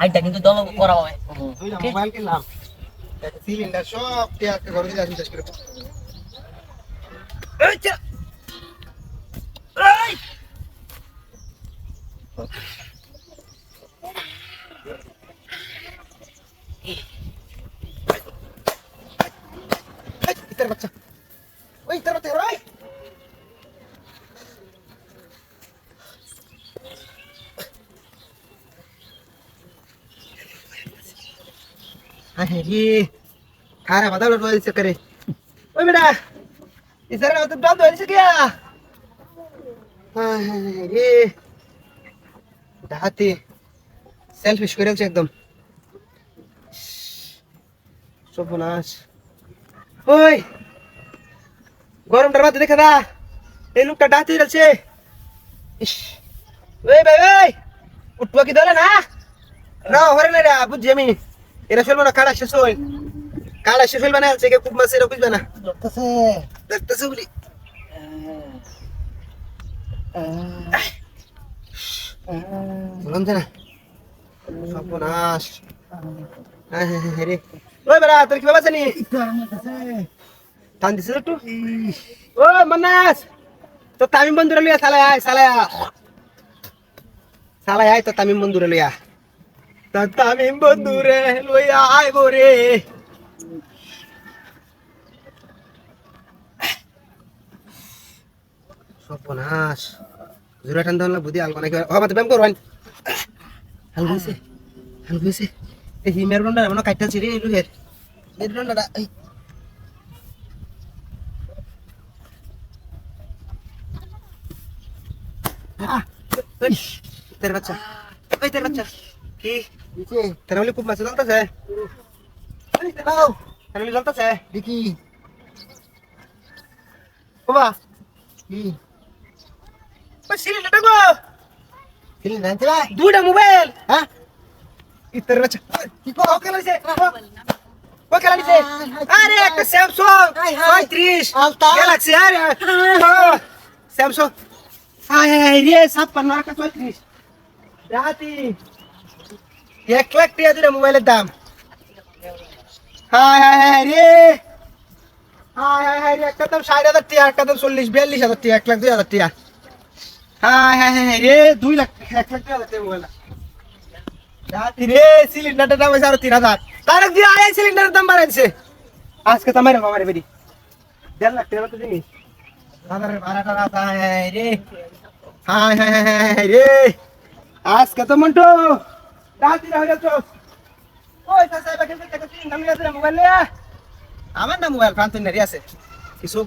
আইটা কিন্তু দল করা হবে। দুইটা মোবাইল কিনলাম, একটা সিলিন্ডার, সব টিয়াকে ঘরে দিয়ে আসিস করে। এই চা এই ইতার বাচ্চা, ওই ইতার বাচ্চা, ওই রে খারা বাদা লোট দিছে করে। ওই বেটা ইসারা তো ডাল ধরে দিছে কিয়া। রে ডাহাতে সেলফিশ করে আছে একদম। সর্বনাশ। ওই গরমটার মধ্যে দেখে দা, এই লোকটা ডাহাতে আছে। ইস, ওই ভাই ভাই উঠবো কি ধরে না না হরে না রে, বুঝছি আমি। এরা ফেলবো না, কাড়া শেষ হই, কাড়া শেষ হইল না, আছে খুব মাছ এরা বুঝবে না। ধরতেছে দেখতেছে বলি বললাম যে না, সর্বনাশ। রে ওই বেড়া, তোর কি বাবা জানি টান দিছিল একটু। ও মান্নাস, তো তামিম বন্ধুরে লইয়া সালায় আয়, সালায় সালায় আয়, তো তামিম বন্ধুরে লইয়া, তো তামিম বন্ধুরে লইয়া আয় রে। সর্বনাশ, জোরে ঠান্ডা হলে বুদ্ধি আলবা নাকি হবা, তো ব্যায়াম করবেন। হাল গেছে, হাল গেছে, এই হিমের রন্ডা মনে কাটটা ছিড়ে এই লোকের এই রন্ডাটা। তের বাচ্চা, ওই তের বাচ্চা কি তেরা বলে খুব মাছ জ্বলতেছে, তেরা বলে জ্বলতেছে দেখি বাবা কি সিলিন্ডারটা গো, সিলিন্ডার আনতে ভাই দুইটা মোবাইল। হ্যাঁ ইতের বাচ্চা কি কো খেলা হইছে, কো খেলা হইছে? আরে একটা স্যামসাং 35 গ্যালাক্সি, আরে স্যামসাং, হাই হাই রে 56 একটা 34 রাতি 1 লাখ টাকা দিলে মোবাইলের দাম। হাই হাই হাই রে, হাই হাই হাই রে, একটা দাম 60,000 টাকা, একটা দাম 40-42,000 টাকা, 1,02,000 টাকা। হাই হাই হাই রে 2 লাখ 1,02,000 টাকা মোবাইল রাতি রে। সিলিন্ডারটার দাম হয়েছে আরো 3,000, তার দিয়ে আয় সিলিন্ডারের দাম বাড়াইছে আজকে তো মারে বাবা রে বেরি 1.5 লাখ টাকা তো জিনিস বাজারের ভাড়াটা রাত। হাই হাই রে, হাই হাই হাই রে, আজকে তো মন্টু রাতি হয়ে গেছ। ওই চাচা এবার খেলতে থেকে সিলিন্ডার আছে মোবাইল নিয়ে, আমার না মোবাইল প্রান্ত নারি আছে কিছু